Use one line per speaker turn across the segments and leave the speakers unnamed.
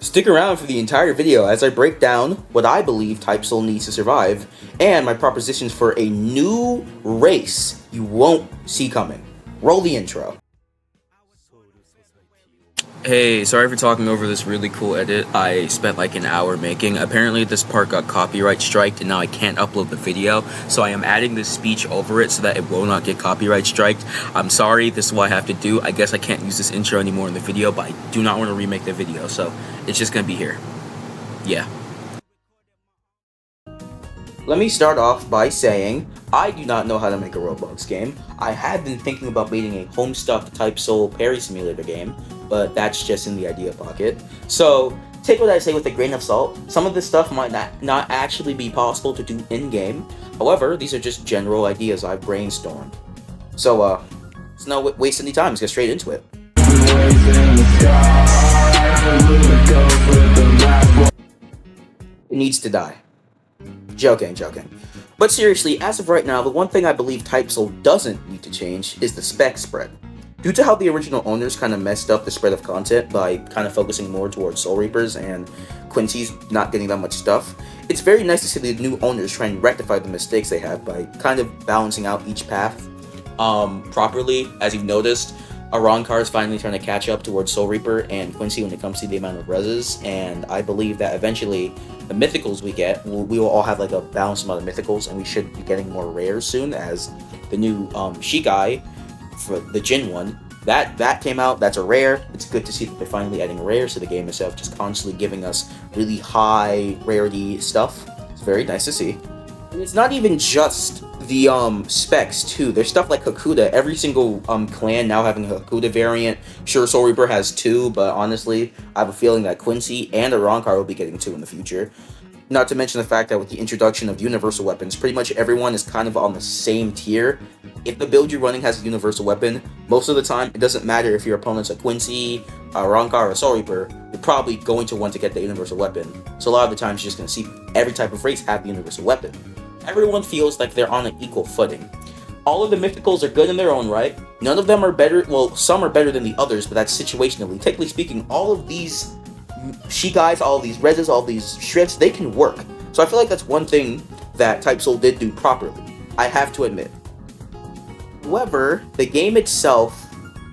Stick around for the entire video as I break down what I believe TypeSoul needs to survive, and my propositions for a new race you won't see coming. Roll the intro.
Hey, sorry for talking over this really cool edit I spent like an hour making. Apparently this part got copyright striked and now I can't upload the video, so I am adding this speech over it so that it will not get copyright striked. I'm sorry, this is what I have to do. I guess I can't use this intro anymore in the video, but I do not want to remake the video, so it's just gonna be here. Yeah.
Let me start off by saying, I do not know how to make a Roblox game. I have been thinking about making a Homestuck TypeSoul parry simulator game, but that's just in the idea pocket. So, take what I say with a grain of salt. Some of this stuff might not actually be possible to do in-game. However, these are just general ideas I've brainstormed. So, let's not waste any time, let's get straight into it. It needs to die. Joking. But seriously, as of right now, the one thing I believe TypeSoul doesn't need to change is the spec spread. Due to how the original owners kind of messed up the spread of content by kind of focusing more towards Soul Reapers and Quincy's not getting that much stuff, it's very nice to see the new owners try and rectify the mistakes they have by kind of balancing out each path properly. As you've noticed, Arankar is finally trying to catch up towards Soul Reaper and Quincy when it comes to the amount of reses, and I believe that eventually the mythicals we get, we will all have like a balanced amount of mythicals, and we should be getting more rares soon, as the new Shikai for the Jin one, that came out. That's a rare. It's good to see that they're finally adding rares to the game itself, just constantly giving us really high rarity stuff. It's very nice to see. And it's not even just the specs too. There's stuff like Hakuda. Every single clan now having a Hakuda variant. Sure, Soul Reaper has 2, but honestly, I have a feeling that Quincy and Arankar will be getting 2 in the future. Not to mention the fact that with the introduction of universal weapons, pretty much everyone is kind of on the same tier. If the build you're running has a universal weapon, most of the time, it doesn't matter if your opponent's a Quincy, Arankar, or Soul Reaper, you're probably going to want to get the universal weapon. So a lot of the times, you're just going to see every type of race have the universal weapon. Everyone feels like they're on an equal footing. All of the mythicals are good in their own right. None of them are better, well, some are better than the others, but that's situationally. Technically speaking, all of these Shikais, all of these reses, all of these shreds, they can work. So I feel like that's one thing that TypeSoul did do properly, I have to admit. However, the game itself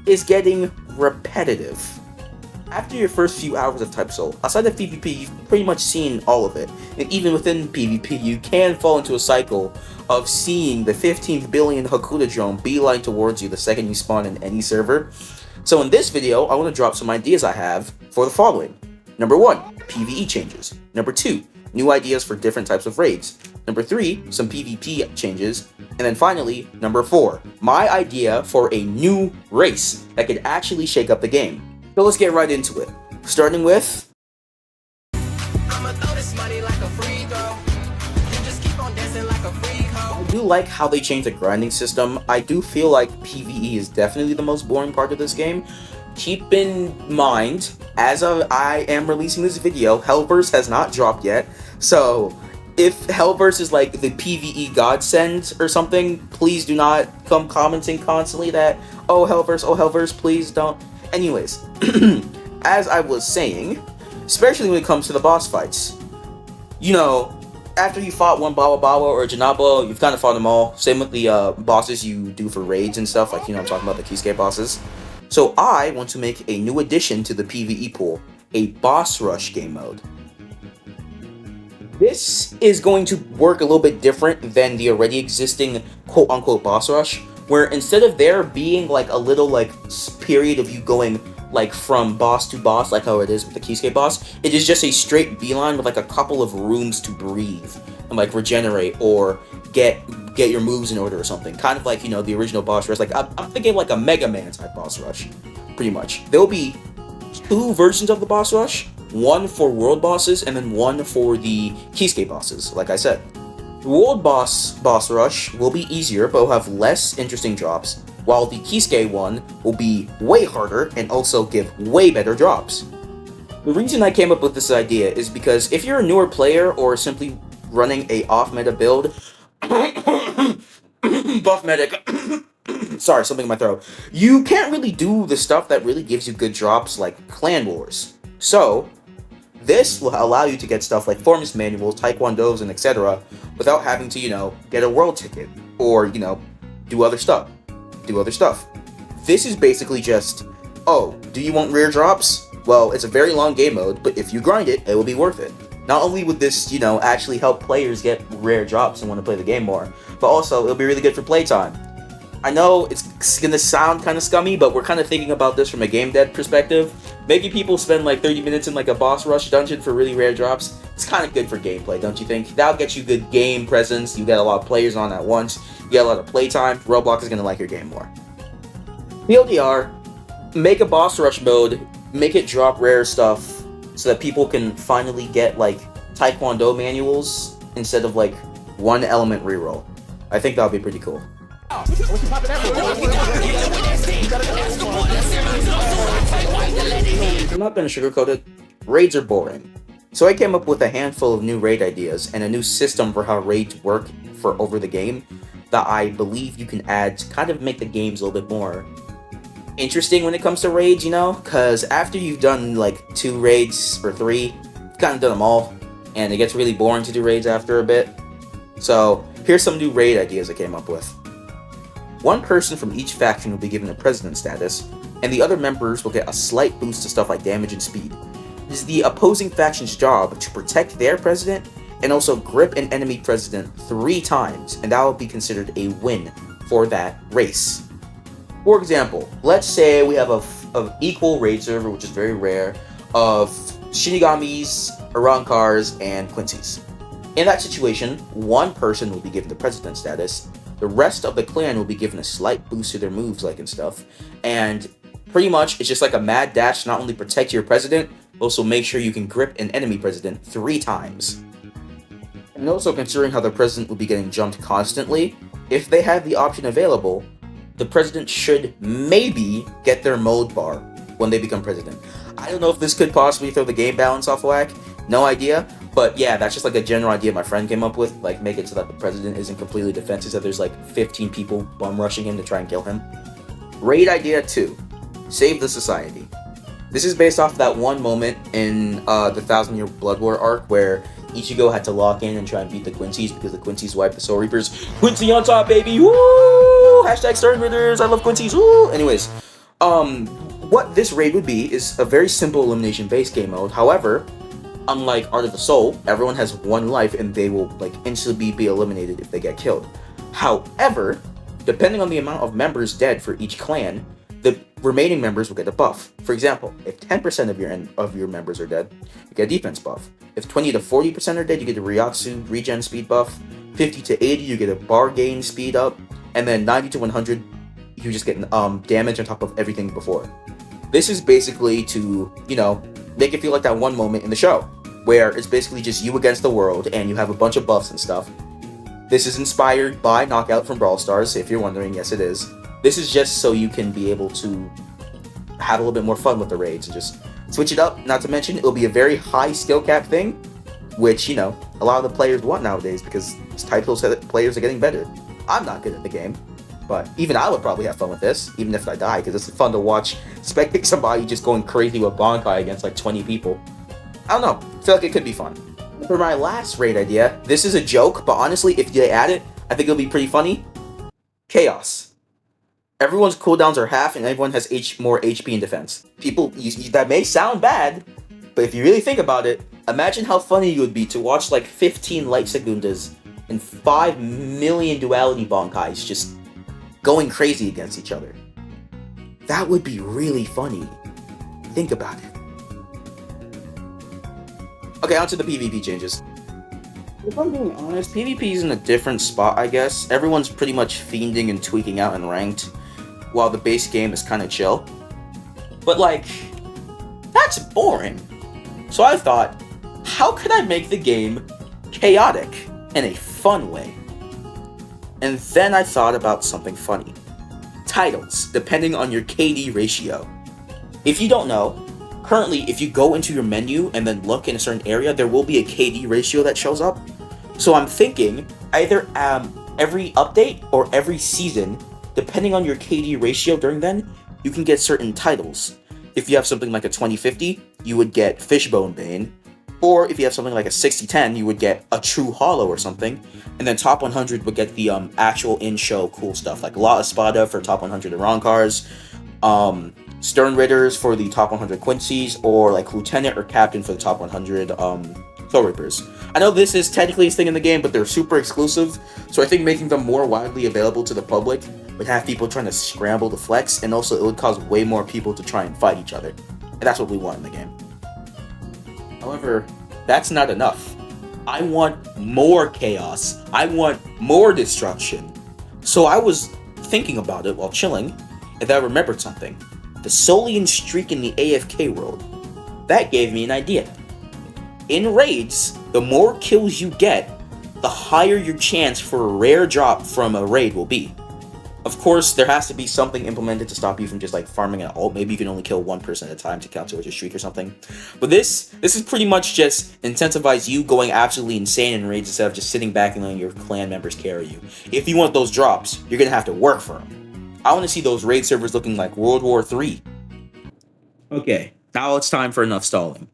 is getting repetitive. After your first few hours of TypeSoul, outside of PvP, you've pretty much seen all of it. And even within PvP, you can fall into a cycle of seeing the 15th billion Hakuda drone beeline towards you the second you spawn in any server. So in this video, I want to drop some ideas I have for the following. Number 1, PvE changes. Number 2, new ideas for different types of raids. Number 3, some PvP changes. And then finally, number 4, my idea for a new race that could actually shake up the game. So let's get right into it. Starting with... I do like how they changed the grinding system. I do feel like PvE is definitely the most boring part of this game. Keep in mind, as of I am releasing this video, Hellverse has not dropped yet. So if Hellverse is like the PvE godsend or something, please do not come commenting constantly that, oh Hellverse, please don't. Anyways, as I was saying, especially when it comes to the boss fights, you know, after you fought one Bawa or Janaba, you've kind of fought them all. Same with the bosses you do for raids and stuff, like, you know, I'm talking about the Kisuke bosses. So I want to make a new addition to the PvE pool, a boss rush game mode. This is going to work a little bit different than the already existing quote-unquote boss rush, where instead of there being like a little like period of you going like from boss to boss, like how it is with the Kisuke boss, it is just a straight beeline with like a couple of rooms to breathe and like regenerate or get your moves in order or something. Kind of like, you know, the original boss rush. Like I'm thinking like a Mega Man type boss rush, pretty much. There will be 2 versions of the boss rush, one for world bosses and then one for the Kisuke bosses, like I said. The world boss rush will be easier, but will have less interesting drops, while the Kisuke one will be way harder and also give way better drops. The reason I came up with this idea is because if you're a newer player or simply running a off-meta build, buff medic, sorry, something in my throat, you can't really do the stuff that really gives you good drops like Clan Wars. So, This will allow you to get stuff like forms manuals, taekwondos, and etc. without having to, get a world ticket or, do other stuff. This is basically just, oh, do you want rare drops? Well, it's a very long game mode, but if you grind it, it will be worth it. Not only would this, actually help players get rare drops and want to play the game more, but also it'll be really good for playtime. I know it's gonna sound kind of scummy, but we're kind of thinking about this from a game dev perspective. Making people spend like 30 minutes in like a boss rush dungeon for really rare drops, it's kind of good for gameplay, don't you think? That'll get you good game presence, you get a lot of players on at once, you get a lot of playtime, Roblox is gonna like your game more. TLDR, make a boss rush mode, make it drop rare stuff, so that people can finally get like taekwondo manuals instead of like one element reroll. I think that would be pretty cool. I'm not gonna sugarcoat it. Raids are boring. So I came up with a handful of new raid ideas and a new system for how raids work for over the game that I believe you can add to kind of make the games a little bit more interesting when it comes to raids, because after you've done like 2 raids or 3, you've kind of done them all, and it gets really boring to do raids after a bit. So here's some new raid ideas I came up with. One person from each faction will be given a president status, and the other members will get a slight boost to stuff like damage and speed. It is the opposing faction's job to protect their president and also grip an enemy president 3 times, and that will be considered a win for that race. For example, let's say we have a equal raid server, which is very rare, of Shinigamis, Arankars, and Quincy's. In that situation, one person will be given the president status, the rest of the clan will be given a slight boost to their moves and stuff, and pretty much it's just like a mad dash to not only protect your president, but also make sure you can grip an enemy president 3 times. And also considering how the president will be getting jumped constantly, if they have the option available, the president should maybe get their mode bar when they become president. I don't know if this could possibly throw the game balance off whack, no idea, but yeah, that's just like a general idea my friend came up with, like make it so that the president isn't completely defensive, that there's like 15 people bum rushing him to try and kill him. Raid idea 2, save the society. This is based off that one moment in the 1000-Year Blood War arc where Ichigo had to lock in and try and beat the Quincy's because the Quincy's wiped the Soul Reapers. Quincy on top, baby! Woo! Hashtag Stern Raiders, I love Quincy's, woo! Anyways, what this raid would be is a very simple elimination-based game mode. However, unlike Art of the Soul, everyone has 1 life and they will like instantly be eliminated if they get killed. However, depending on the amount of members dead for each clan, the remaining members will get a buff. For example, if 10% of your members are dead, you get a defense buff. If 20 to 40% are dead, you get a Ryatsu regen speed buff. 50 to 80, you get a bar gain speed up. And then 90 to 100, you just get damage on top of everything before. This is basically to, make it feel like that one moment in the show, where it's basically just you against the world, and you have a bunch of buffs and stuff. This is inspired by Knockout from Brawl Stars, if you're wondering, yes it is. This is just so you can be able to have a little bit more fun with the raids and just switch it up. Not to mention, it'll be a very high skill cap thing, which, a lot of the players want nowadays because title players are getting better. I'm not good at the game, but even I would probably have fun with this, even if I die, because it's fun to watch spectate somebody just going crazy with Bankai against like 20 people. I don't know, I feel like it could be fun. For my last raid idea, this is a joke, but honestly, if they add it, I think it'll be pretty funny. Chaos. Everyone's cooldowns are half, and everyone has more HP and defense. People, that may sound bad, but if you really think about it, imagine how funny it would be to watch like 15 Light Segundas and 5 million Duality Bankais just going crazy against each other. That would be really funny. Think about it. Okay, on to the PvP changes. If I'm being honest, PvP is in a different spot, I guess. Everyone's pretty much fiending and tweaking out in ranked, while the base game is kind of chill. But like, that's boring. So I thought, how could I make the game chaotic in a fun way? And then I thought about something funny. Titles, depending on your KD ratio. If you don't know, currently if you go into your menu and then look in a certain area, there will be a KD ratio that shows up. So I'm thinking, either every update or every season, depending on your KD ratio during then, you can get certain titles. If you have something like a 2050, you would get Fishbone Bane. Or if you have something like a 60-10, you would get a true hollow or something. And then top 100 would get the actual in-show cool stuff, like La Espada for top 100 Iran cars, Stern Ritters for the top 100 Quincy's, or like Lieutenant or Captain for the top 100 Soul Reapers. I know this is technically a thing in the game, but they're super exclusive, so I think making them more widely available to the public would have people trying to scramble to flex, and also it would cause way more people to try and fight each other. And that's what we want in the game. However, that's not enough. I want more chaos. I want more destruction. So I was thinking about it while chilling, and then I remembered something. The Solian streak in the AFK world. That gave me an idea. In raids, the more kills you get, the higher your chance for a rare drop from a raid will be. Of course, there has to be something implemented to stop you from just like farming an ult. Maybe you can only kill one person at a time to count towards your streak or something. But this is pretty much just incentivize you going absolutely insane in raids instead of just sitting back and letting your clan members carry you. If you want those drops, you're gonna have to work for them. I want to see those raid servers looking like World War III. Okay, now it's time for enough stalling.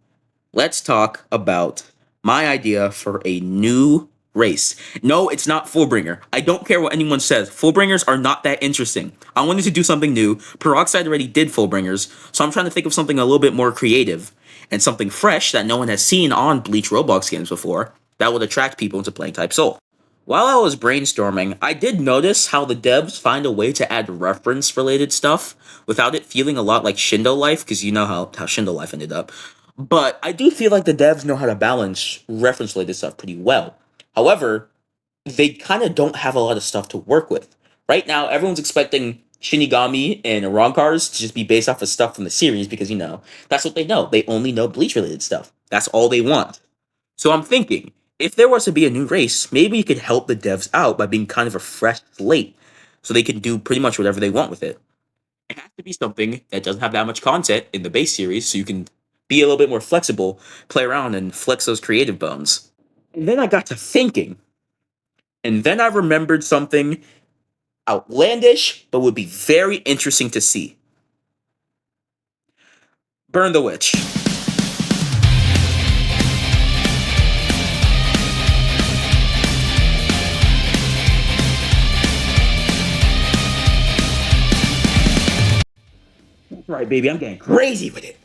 Let's talk about my idea for a new race. No, it's not Fullbringer. I don't care what anyone says. Fullbringers are not that interesting. I wanted to do something new. Peroxide already did Fullbringers, so I'm trying to think of something a little bit more creative and something fresh that no one has seen on Bleach Roblox games before that would attract people into playing Type Soul. While I was brainstorming, I did notice how the devs find a way to add reference-related stuff without it feeling a lot like Shindo Life, because you know how Shindo Life ended up. But I do feel like the devs know how to balance reference-related stuff pretty well. However, they kind of don't have a lot of stuff to work with. Right now, everyone's expecting Shinigami and Arankars to just be based off of stuff from the series because, you know, that's what they know. They only know Bleach-related stuff. That's all they want. So I'm thinking, if there was to be a new race, maybe you could help the devs out by being kind of a fresh slate so they can do pretty much whatever they want with it. It has to be something that doesn't have that much content in the base series so you can be a little bit more flexible, play around, and flex those creative bones. And then I got to thinking, and then I remembered something outlandish, but would be very interesting to see. Burn the Witch. That's right, baby, I'm getting crazy with it.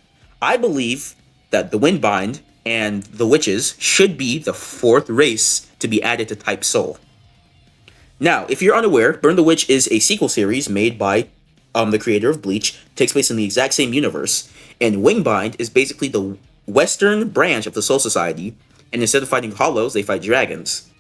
I believe that the Windbind and the Witches should be the fourth race to be added to Type Soul. Now, if you're unaware, Burn the Witch is a sequel series made by the creator of Bleach, takes place in the exact same universe, and Wingbind is basically the western branch of the Soul Society, and instead of fighting hollows, they fight dragons.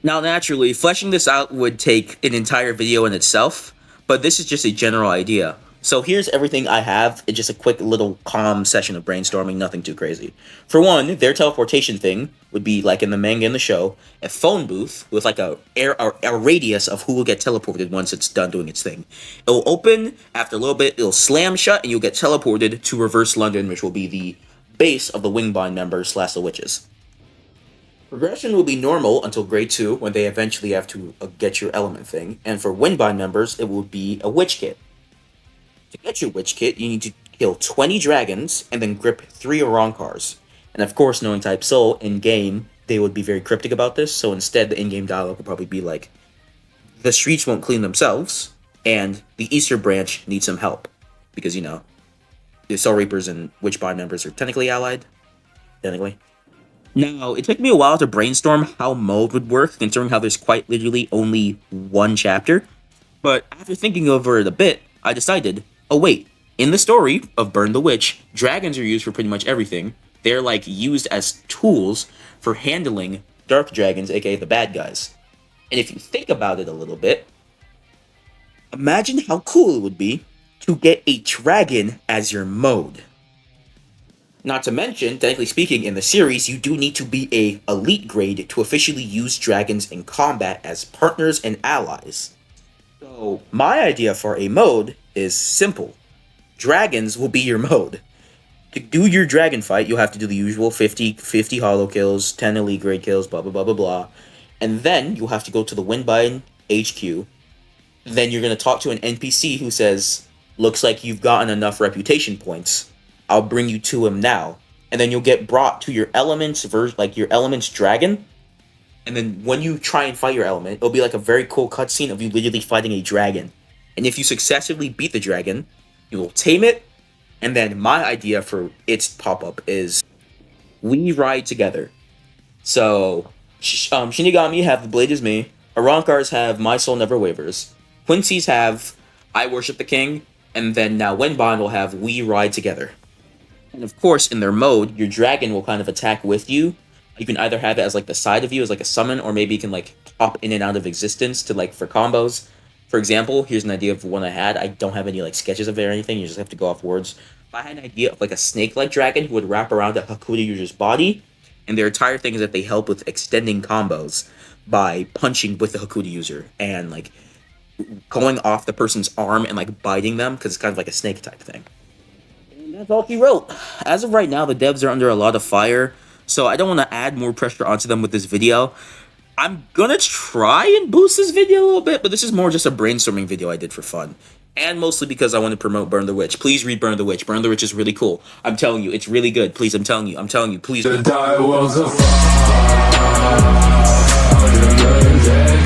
Now, naturally, fleshing this out would take an entire video in itself, but this is just a general idea. So here's everything I have. It's just a quick little calm session of brainstorming, nothing too crazy. For one, their teleportation thing would be like in the manga and the show, a phone booth with like a radius of who will get teleported once it's done doing its thing. It will open, after a little bit, it'll slam shut, and you'll get teleported to Reverse London, which will be the base of the Wingbind members / the Witches. Progression will be normal until grade 2, when they eventually have to get your element thing, and for Windbind members, it will be a Witch Kit. To get your Witch Kit, you need to kill 20 dragons, and then grip 3 Arankars. And of course, knowing Type Soul, in-game, they would be very cryptic about this, so instead the in-game dialogue would probably be like, the streets won't clean themselves, and the Easter branch needs some help. Because, you know, the Soul Reapers and Witchbind members are technically allied. Technically. Now, it took me a while to brainstorm how mode would work, considering how there's quite literally only one chapter. But after thinking over it a bit, I decided, oh wait, in the story of Burn the Witch, dragons are used for pretty much everything. They're like used as tools for handling dark dragons, aka the bad guys. And if you think about it a little bit, imagine how cool it would be to get a dragon as your mode. Not to mention, technically speaking, in the series, you do need to be a elite grade to officially use dragons in combat as partners and allies. So, my idea for a mode is simple. Dragons will be your mode. To do your dragon fight, you'll have to do the usual 50 hollow kills, 10 elite grade kills, blah blah blah blah blah. And then you'll have to go to the Windbind HQ. Then you're going to talk to an NPC who says, looks like you've gotten enough reputation points. I'll bring you to him now. and then you'll get brought to your elements like your elements dragon. And then when you try and fight your element, it'll be like a very cool cutscene of you literally fighting a dragon. And if you successfully beat the dragon, you will tame it. And then my idea for its pop-up is we ride together. So Shinigami have the blade is me. Arankars have my soul never wavers. Quincy's have I worship the king. And then now Wenbon will have we ride together. And of course, in their mode, your dragon will kind of attack with you. You can either have it as like the side of you as like a summon, or maybe you can like pop in and out of existence to like for combos. For example, here's an idea of one I had. I don't have any like sketches of it or anything. You just have to go off words. If I had an idea of like a snake-like dragon who would wrap around a Hakuda user's body, and their entire thing is that they help with extending combos by punching with the Hakuda user and like going off the person's arm and like biting them because it's kind of like a snake type thing. And that's all she wrote. As of right now, the devs are under a lot of fire. So I don't want to add more pressure onto them with this video. I'm gonna try and boost this video a little bit, but this is more just a brainstorming video I did for fun. And mostly because I want to promote Burn the Witch. Please read Burn the Witch. Burn the Witch is really cool. I'm telling you, it's really good. Please, I'm telling you, please.
The die was a fire.